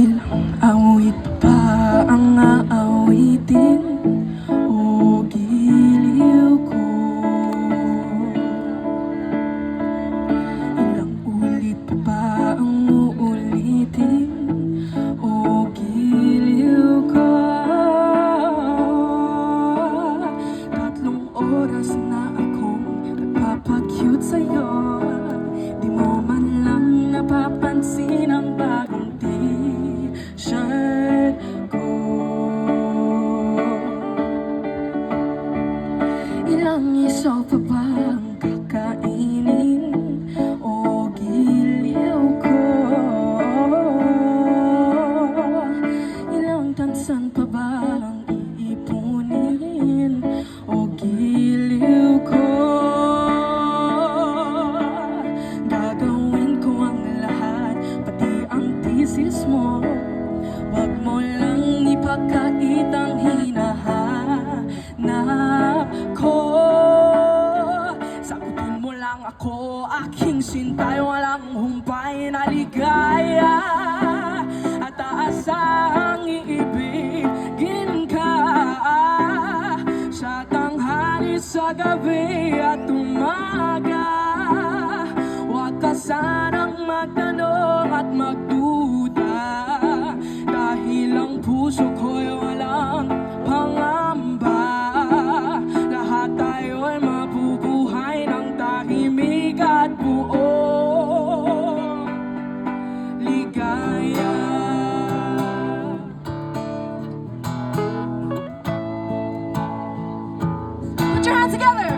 Ilang awit pa ang aawitin o giliw ko? Ilang ulit pa ba ang uulitin o giliw ko? 3 oras na akong nagpapakyut sa'yo, di mo man lang napapansin ang bagong t-shirt ko. Ilang isaw pa ba ang kakainin o giliw ko? Ilang tansan pa ba ang iipunin o giliw ko? Gagawin ko ang lahat, pati ang thesis mo. Wag mo lang ipagkait ang hinahanap ko. Sagutin mo lang ako, aking sintay, walang humpay na ligaya at aasahang iibigin ka sa tanghali, sa gabi at umaga. Huwag ka sanang magtanong at magduda, dahil ang puso ko'y walang pangamba. Lahat tayo'y mabubuhay ng tahimik at buong ligaya. Put your hands together!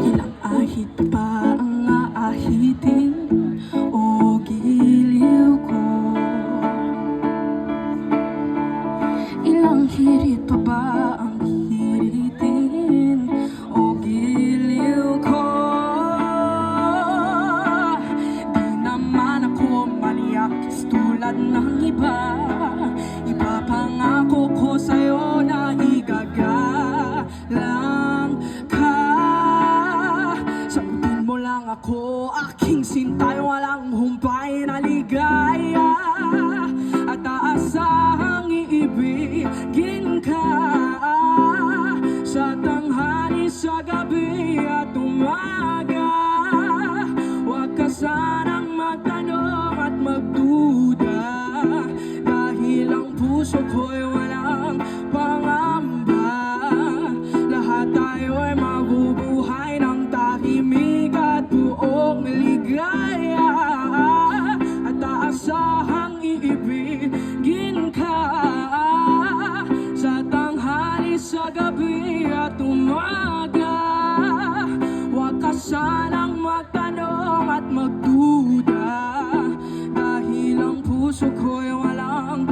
Ilang ahit pa ang aahitin o giliw ko? Ilang hirit pa ba ang hiritin o giliw ko? Di naman ako maniakis tulad ng iba. Ipapangako ko sa'yo na igagalang ka. Sagutin mo lang ako, aking sintay, walang humpay na ligaya at aasahang iibigin ka sa tanghali, sa gabi at umaga. Huwag ka sanang magtanong at magduda, dahil ang puso ko'y walang pangamba. Lahat tayo'y mabubuhay ng tahimik at buong ligaya at aasahang iibigin ka sa tanghali, sa gabi at umaga. Huwag ka sanang magtanong at magduda, dahil ang puso ko'y walang